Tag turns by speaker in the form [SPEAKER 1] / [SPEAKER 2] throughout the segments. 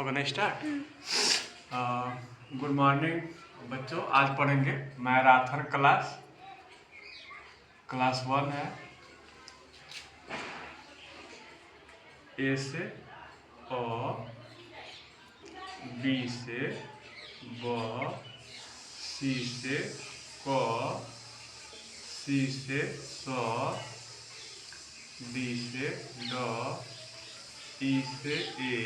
[SPEAKER 1] होगा ना start. Good morning बच्चों, आज पढ़ेंगे मैराथन क्लास 1 है। ए से अ, बी से ब, सी से क, सी से स, डी से ड, ई से ए,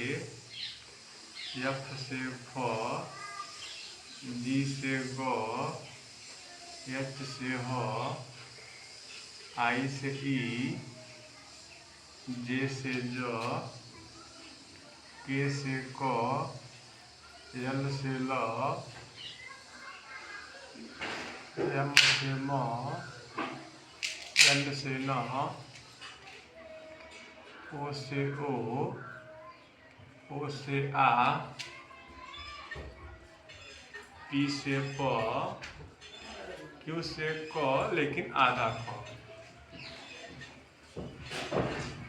[SPEAKER 1] एफ से फ, जी से ग, एच से ह, आई से ई, जे से ज, के से क, एल से ल, एम से म, एन से न, ओ से ओ से आ, पी से प, क्यू से क लेकिन आधा क,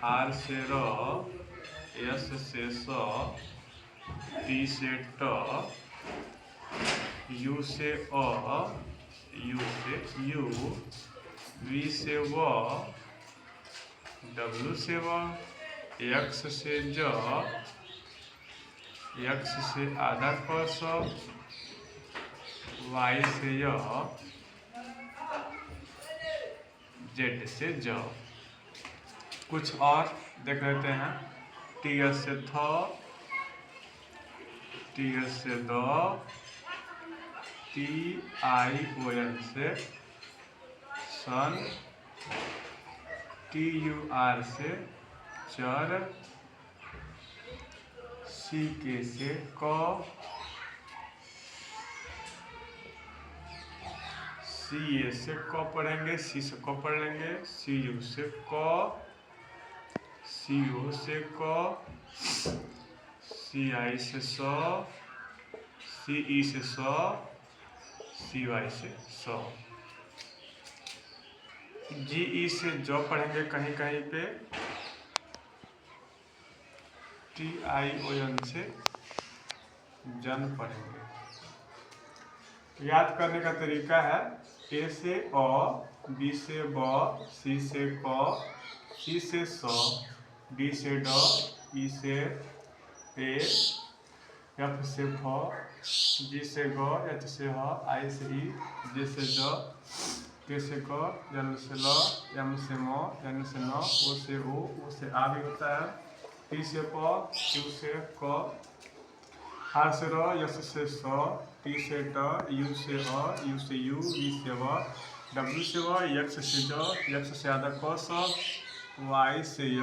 [SPEAKER 1] आर से र, एस से स, टी से ट, यू से अ, यू से यू, वी से व, डब्ल्यू से व, एक्स से ज, एक्स से आधा क स, वाई से य, जेड से ज। कुछ और देख लेते हैं। टी एस से थ, टी एस से द, टी आई ओ एन से सन, टी यू आर से चर, सी के से क, सी ए से क पढ़ेंगे, सी से क पढ़ लेंगे, सी यू से क, सी ओ से क, सी आई से स, सी ई से स, सी वाई से स। जी ई से जो पढ़ेंगे कहीं कहीं पे, टी आई ओ एन से जन पढ़ेंगे। याद करने का तरीका है ए से अ, बी से ब, सी से क, सी से स, डी से ड, ई से ए, एफ से फ, जी से ग, एच से ह, आई से ई, जे से ज, के से क, एल से ल, एम से म, एन से न, ओ से से आ भी होता है, टी से प, क्यू से क, आर से र, एस से स, टी से ट, यू से अ, यू से यू, वी से व, डब्ल्यू से व, एक्स से ज, एक्स से आधा क स, वाई से य,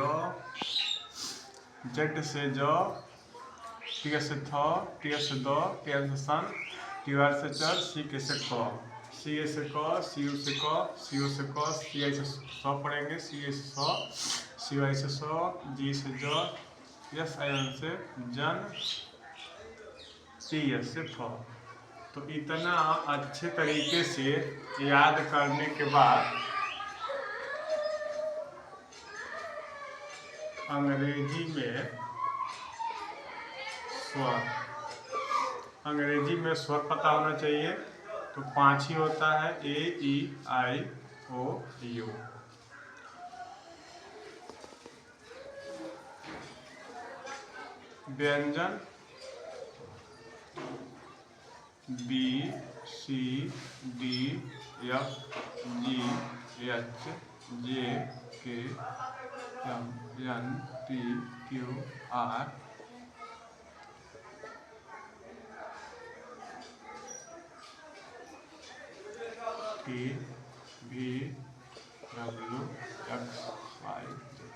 [SPEAKER 1] जेड से ज, टी एस से थ, टी एस से द, टी एस से सन, टी आर से चर, सी के से क, सी ए से क, सी यू से क, सी ओ से क, सी आई से स पढ़ेंगे, सी ए से स, सी वाई से स, जी से ज, एस आई एन से जन, टी एस से फ। तो इतना अच्छे तरीके से याद करने के बाद अंग्रेजी में स्वर पता होना चाहिए। तो 5 ही होता है, A E I O U. व्यंजन B C D F G H J K M N P Q R T V W X Y Z.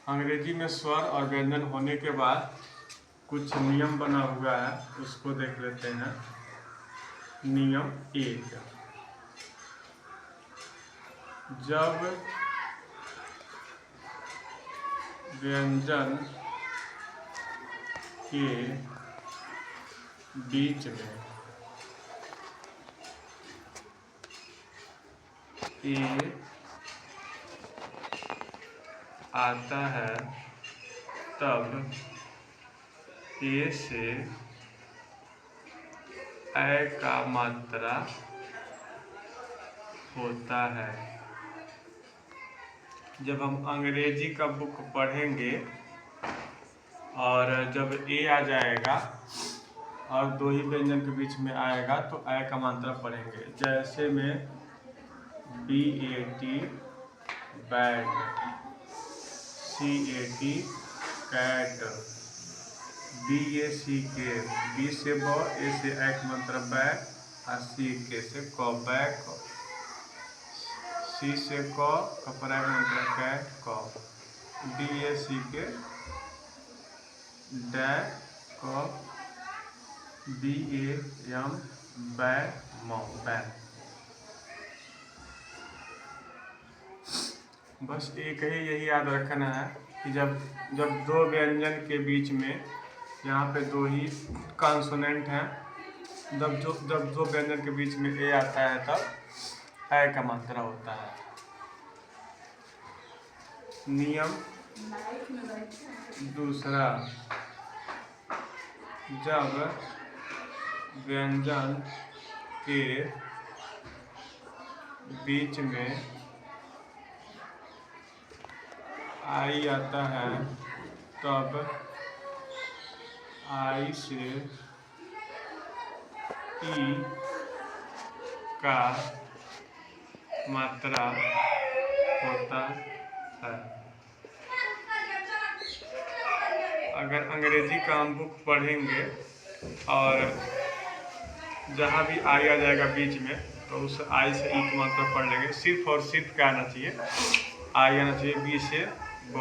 [SPEAKER 1] अंग्रेजी में स्वर और व्यंजन होने के बाद कुछ नियम बना हुआ है, उसको देख लेते हैं। नियम 1, जब व्यंजन के बीच में ए आता है तब ए से ए का मात्रा होता है। जब हम अंग्रेजी का बुक पढ़ेंगे और जब ए आ जाएगा और दो ही व्यंजन के बीच में आएगा तो ए का मात्रा पढ़ेंगे। जैसे में BAT bat, CAT cat, BACK B से ब, ए से ए का मात्रा बैक और CK से क बैक, C से क कपड़ा का मात्रा कैट क, DACK डैक क, BAM बैक। बस एक ही यही याद रखना है कि जब दो व्यंजन के बीच में यहाँ पे दो ही कॉन्सोनेंट हैं, जब दो व्यंजन के बीच में ए आता है तब ए का मात्रा होता है। नियम दूसरा, जब व्यंजन के बीच में आई आता है तब आई से ई का मात्रा होता है। अगर अंग्रेजी का हम बुक पढ़ेंगे और जहाँ भी आई आ जाएगा बीच में तो उस आई से ई की मात्रा पढ़ लेंगे। सिर्फ और सिर्फ क्या आना चाहिए, आई आना चाहिए, बी से ब,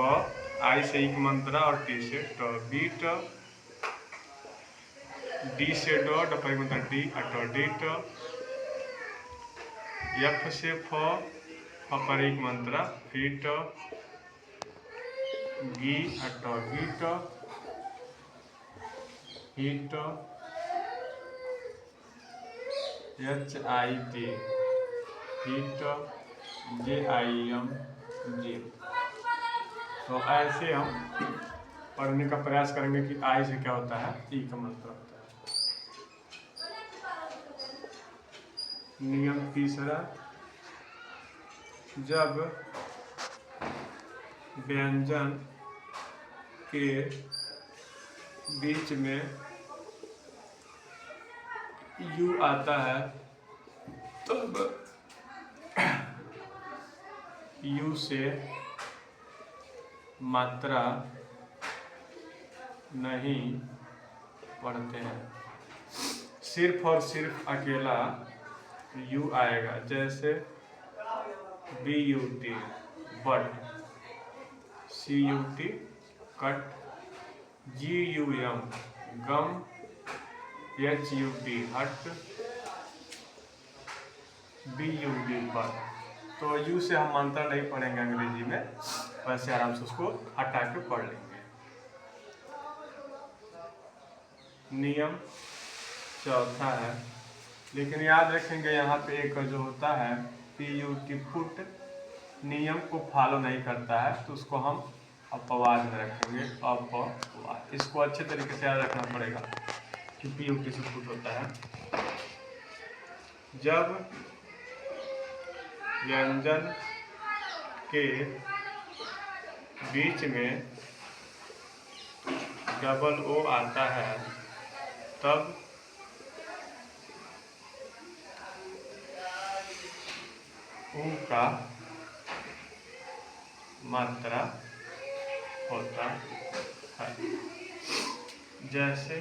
[SPEAKER 1] आई से ई की मात्रा और टी से ट, बीट, डी से ड, ड पर मात्रा डी अट डीट, एफ से फ, फ पर एक मात्रा फीट, गी अट गीट, heat, HIT heat, JIM Jim. तो ऐसे हम पढ़ने का प्रयास करेंगे कि आई से क्या होता है, ई का मात्रा होता है। नियम तीसरा, जब व्यंजन के बीच में यू आता है तब यू से मात्रा नहीं पढ़ते हैं। सिर्फ और सिर्फ अकेला यू आएगा। जैसे BUT but, CUT cut, GUM gum, HUT hut, BUD bud. तो यू से हम मात्रा नहीं पढ़ेंगे अंग्रेजी में, वैसे आराम से उसको हटा के पढ़ लेंगे। नियम चौथा है, लेकिन याद रखेंगे यहाँ पे एक जो होता है PUT फुट, नियम को फॉलो नहीं करता है तो उसको हम अपवाद में रखेंगे। अपवाद, इसको अच्छे तरीके से याद रखना पड़ेगा कि PUT से फुट होता है। जब व्यंजन के बीच में डबल ओ आता है तब ऊ का मात्रा होता है। जैसे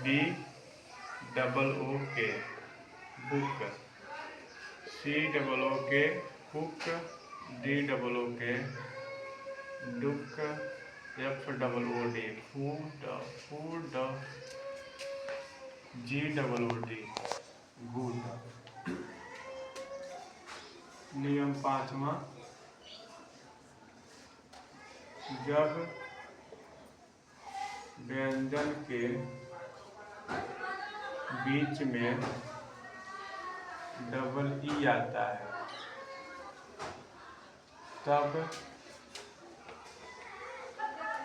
[SPEAKER 1] BOOK book, COOK cook, DOOK डुक, FOOD फूड, GOOD गुड। नियम पांचवा, जब व्यंजन के बीच में डबल ई आता है तब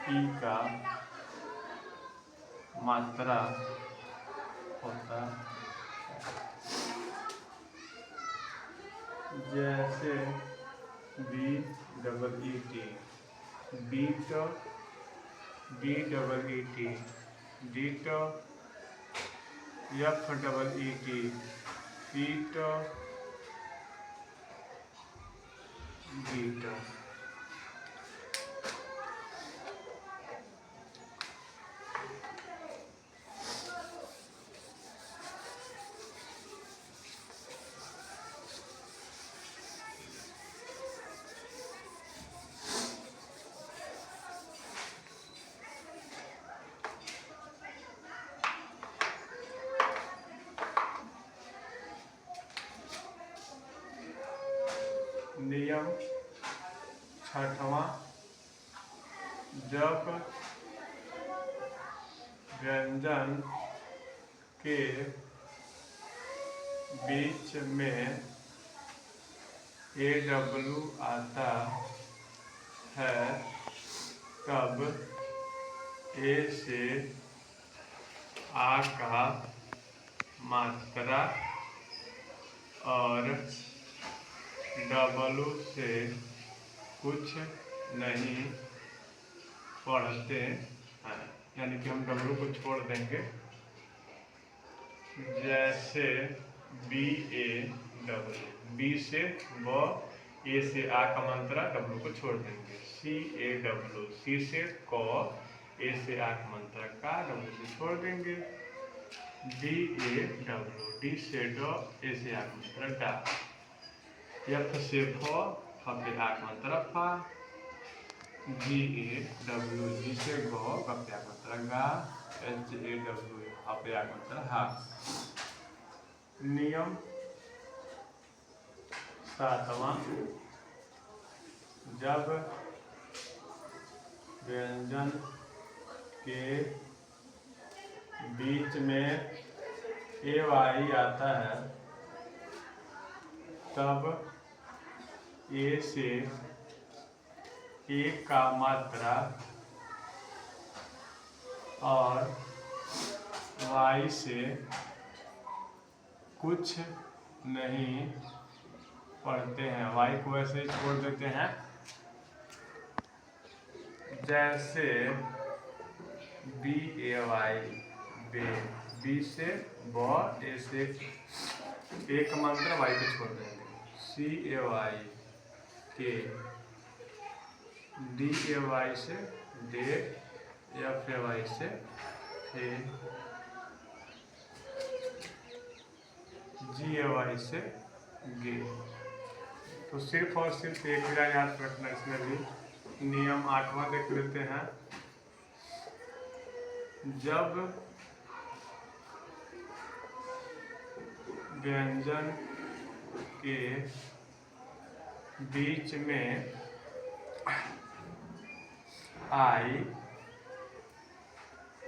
[SPEAKER 1] ई का मात्रा होता है। जैसे B double E T, beet, B double E T, डीट, एफ डबल ई टी, पीट, बीट। नियम छठवां, जब व्यंजन के बीच में AW आता है तब ए से आ का मात्रा और W से कुछ नहीं पढ़ते हैं, यानी कि हम W को छोड़ देंगे। जैसे BAW, B से ब, A से आ का मात्रा, W को छोड़ देंगे। CAW, C से क, A से आ का मात्रा का, W से छोड़ देंगे। DAW, D से ड, A से आ का मात्रा डा। F से फ, फ पे आ का मात्रा फा। GAW, G से ग, ग पे आ का मात्रा गा। HAW, ह पे आ का मात्रा हा। नियम सातवां, जब व्यंजन के बीच में AY आता है तब A से A का मात्रा और Y से कुछ नहीं पढ़ते हैं, Y को ऐसे ही छोड़ देते हैं। जैसे BAY, बे, B से ब, A से A का मात्रा, Y को छोड़ देंगे। CAY, के, DAY से डे, FAY से फे, GAY से गे। तो सिर्फ और सिर्फ एक विधा याद रखना इसमें भी। नियम आठवां देख लेते हैं, जब व्यंजन के बीच में I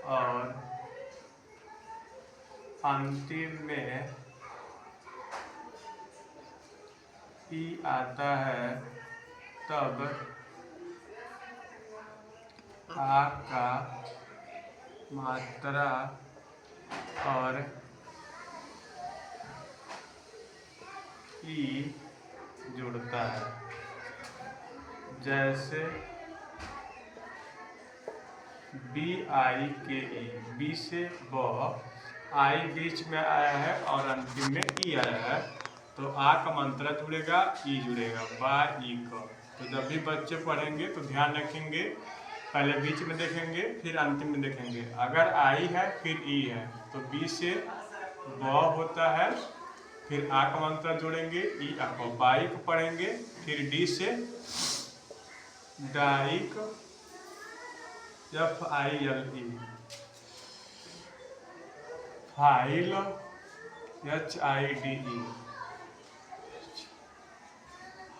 [SPEAKER 1] और अंतिम में E आता है तब आ का मात्रा और ई जुड़ता है। जैसे BIKE, B से ब, I बीच में आया है और अंतिम में ई आया है, तो आ का मात्रा जुड़ेगा, ई जुड़ेगा, बा ई का। तो जब भी बच्चे पढ़ेंगे तो ध्यान रखेंगे, पहले बीच में देखेंगे फिर अंतिम में देखेंगे। अगर आई है फिर ई है तो बी से ब होता है, फिर आ का मात्रा जोड़ेंगे, ई आ को, बाइक पढ़ेंगे, फिर डी से dike, FILE, file, HIDE,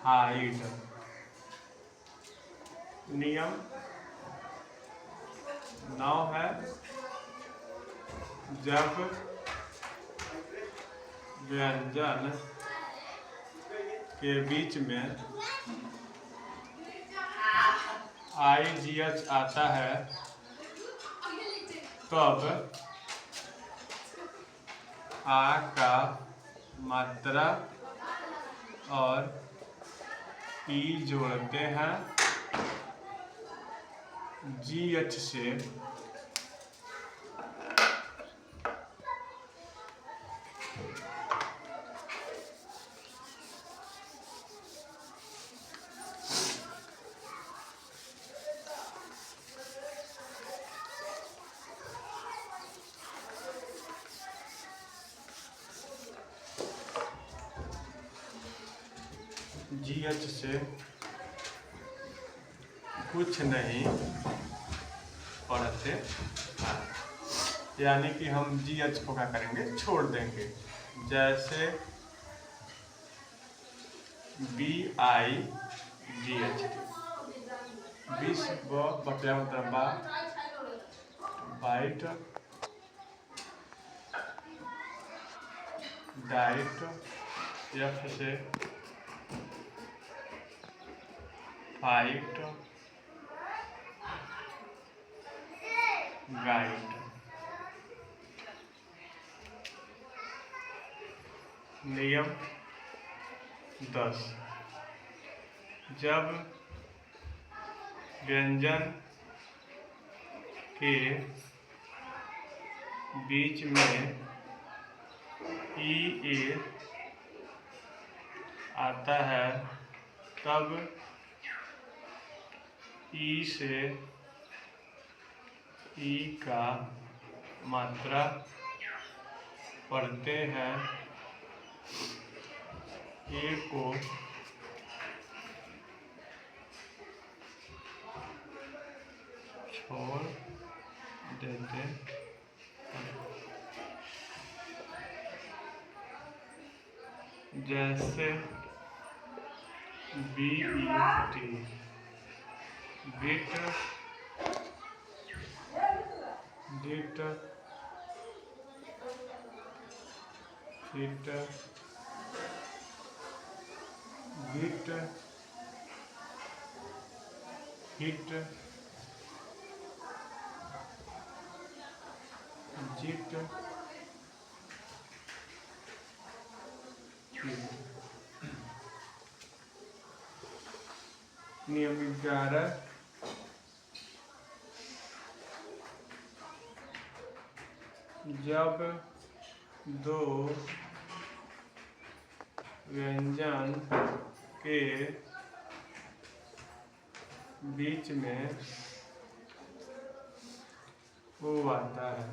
[SPEAKER 1] hide. नियम 9 है, जब व्यंजन के बीच में IGH आता है तब आ का मात्रा और ई जोड़ते हैं GH से। GH से कुछ नहीं पढ़ते हैं, यानी कि हम GH को क्या करेंगे, छोड़ देंगे। जैसे BIGH, विश्व बचा मतलब बाइट डाइट, F से फाइट गाइड। नियम 10, जब व्यंजन के बीच में EA आता है तब E से E का मात्रा पढ़ते हैं, A को छोड़ देते हैं। जैसे BET बिट डिट हिट बिट हिट जिट नियम 11, जब दो व्यंजन के बीच में O आता है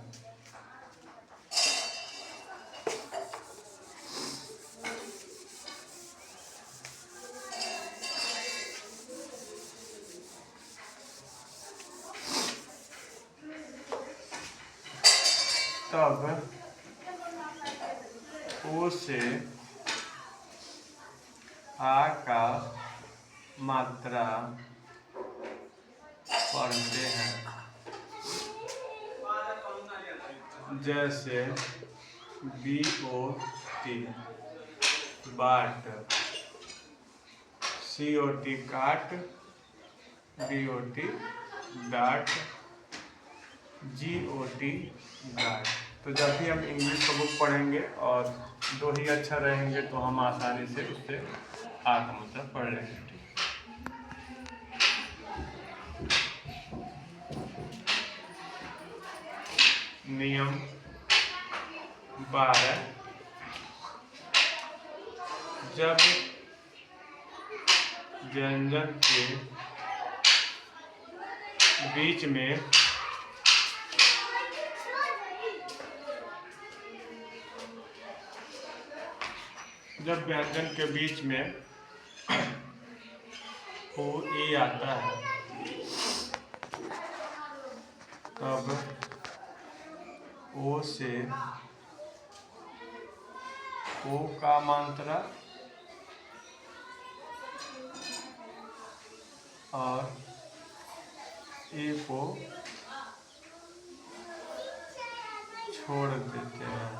[SPEAKER 1] तब O से आ का मात्रा पढ़ते हैं। जैसे BOT बाट, COT काट, DOT डाट, GOT गाट। तो जब भी हम इंग्लिश का बुक पढ़ेंगे और दो ही अक्षर रहेंगे तो हम आसानी से उससे आ का मतलब पढ़ लेंगे। नियम 12, जब व्यंजन के बीच में OA आता है तब O से O का मात्रा और A को छोड़ देते हैं।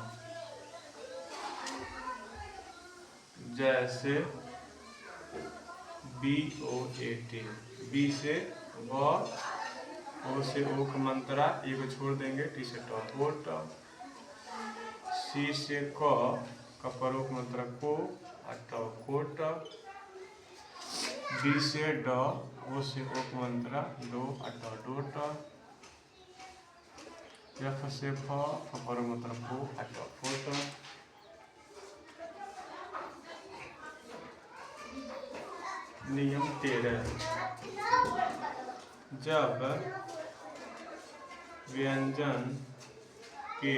[SPEAKER 1] जैसे BOAT, B से व, ओ से ओ का मंत्रा एक छोड़ देंगे, टी से ट ओट, सी से क का परोक मंत्रा को, ट कोट, डी से ड, ओ से ओ का मंत्रा डो, ट डोट, एफ से फ का परोक मंत्रा फो, ट फोट। नियम 13, जब व्यंजन के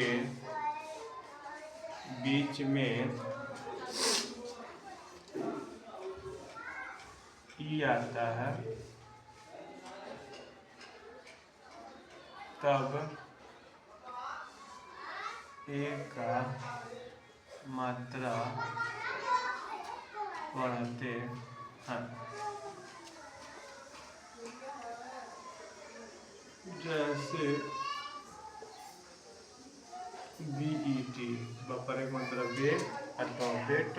[SPEAKER 1] बीच में ई आता है तब ए का मात्रा बढ़ाते हैं। जैसे BET बपरे मतलब बे, अथवा बेट,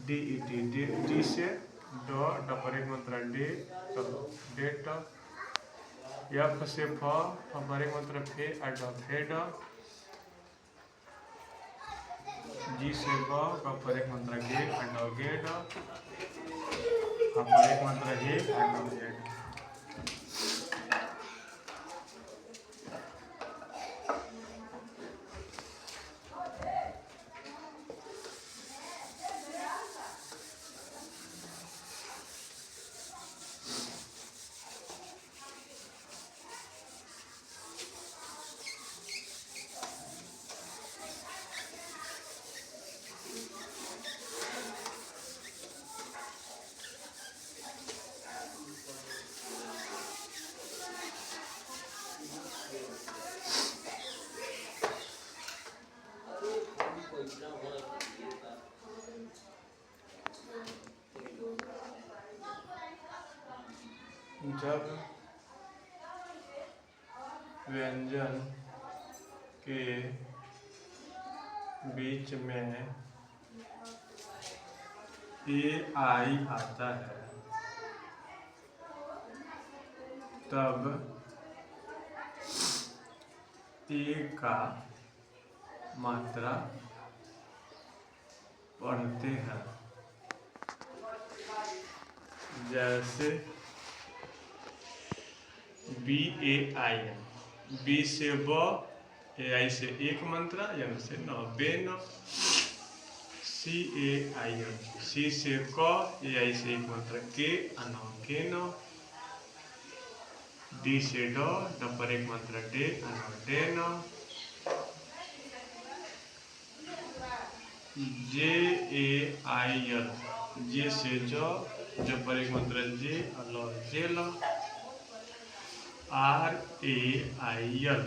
[SPEAKER 1] DET डी से ड, डपरे मतलब डे, डेट, एफ से फ, फपरे मतलब फे, अड फेड, जी से ब, कपरे मतलब गे, अड गेड, फपरे मतलब हे, अड हेड। जब व्यंजन के बीच में AI आता है तब ए का मात्रा बढ़ते हैं। जैसे BAI, बी से ब, AI से एक मंत्रा, यम से न, बेन, CAIN, सी से क, AI से एक मंत्रा के, अन के न, डी से ड, ड पर एक मंत्रा डे, अन डेन, JAIL, जे से ज, ज पर एक मंत्रा जे, अल जेल, RAIL,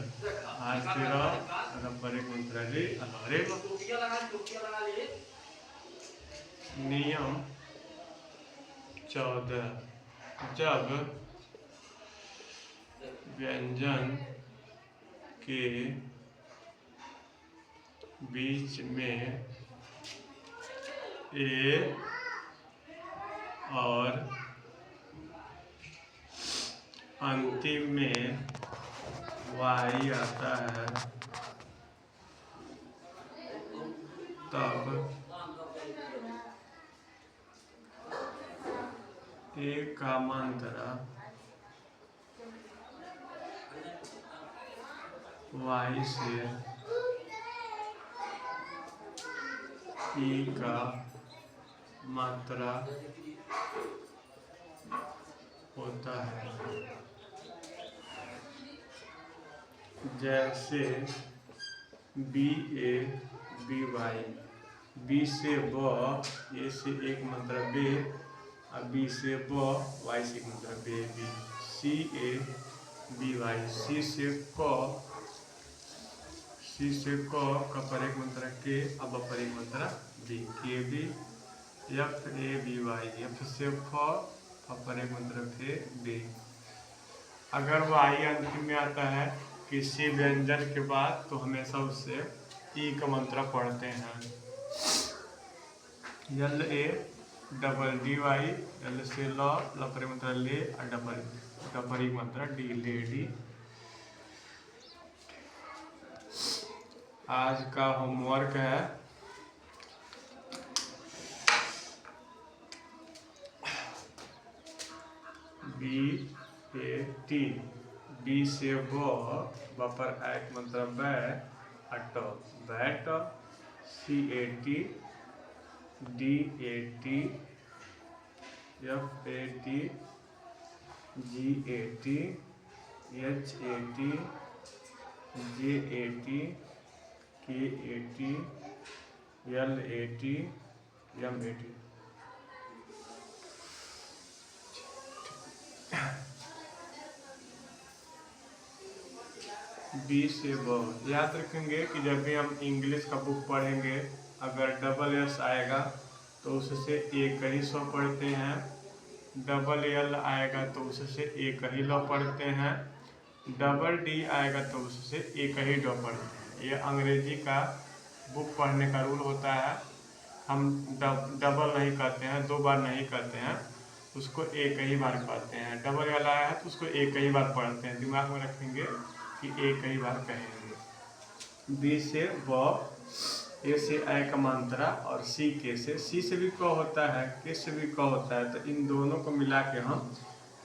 [SPEAKER 1] आर से र पर एक मंत्रा रे, अल रेल। नियम 14, जब व्यंजन के बीच में ए और अंतिम में वाई आता है तब ए का मात्रा वाई से ई का मात्रा होता है। जैसे BA BY, बी से ब, ए से एक मंत्रा बे, और बी से ब, वाई से एक मंत्रा बे बी, CA BY, सी से क पर एक मंत्रा के, अब पर एक मंत्रा बी, के बी, FABY, एफ से फ, पर एक मंत्रा फे बे। अगर वाई अंतिम में आता है किसी व्यंजन के बाद तो हमेशा उससे ई का मंत्रा पढ़ते हैं। L A double D Y, L से लॉ, लपरे मतलब ले, और डबल डबल मतलब डी, लेडी। आज का होमवर्क है BAT, बी से ब पर एक मतलब bat, bat, CAT, DAT, FAT, GAT, HAT, JAT, KAT, LAT, MAT। B से ब, याद रखेंगे कि जब भी हम इंग्लिश का बुक पढ़ेंगे अगर डबल एस आएगा तो उससे एक ही सौ पढ़ते हैं, डबल एल आएगा तो उससे एक ही लॉ पढ़ते हैं, डबल डी आएगा तो उससे एक ही डॉ पढ़ते हैं। ये अंग्रेजी का बुक पढ़ने का रूल होता है। हम डबल नहीं कहते हैं, दो बार नहीं कहते हैं, उसको एक ही बार कहते हैं। डबल वाला आया है तो उसको एक ही बार पढ़ते हैं, दिमाग में रखेंगे कि एक ही बार कहेंगे। बी से ब, ए से ए का मात्रा, और सी के से, सी से भी क होता है, के से भी क होता है, तो इन दोनों को मिला के हम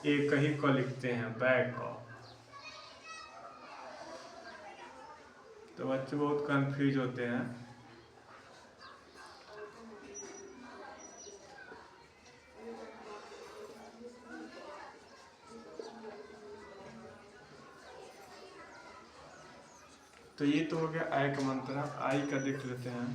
[SPEAKER 1] एक ही क लिखते हैं, बैक। तो बच्चे बहुत कंफ्यूज होते हैं। तो ये तो हो गया आई का मंत्र। आई का देख लेते हैं।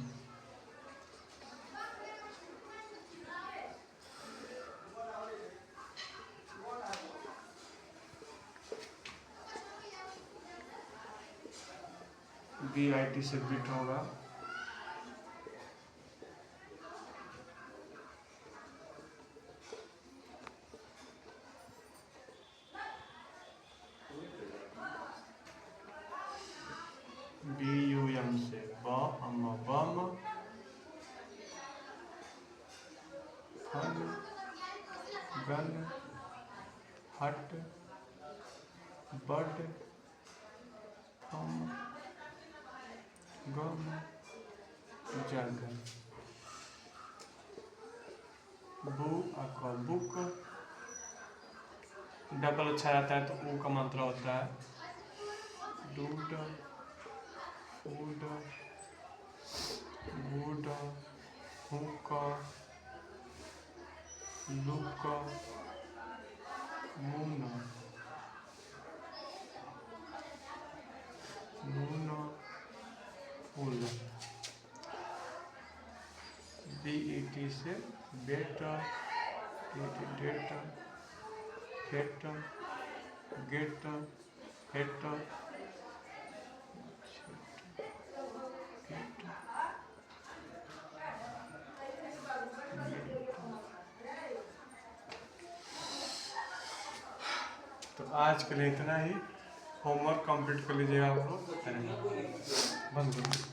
[SPEAKER 1] BIT से बिट होगा, BUM से बम, फन, गन, हट, बड, हम, गम, जग, बुक। डबल अच्छा रहता है तो ऊ का मंत्र होता है, dude, food, good, hook, look, moon, fool. BET से bet, date, hate, get, hate, तो आज के लिए इतना ही। होमवर्क कंप्लीट कर लीजिएगा आप लोग। बंद करो।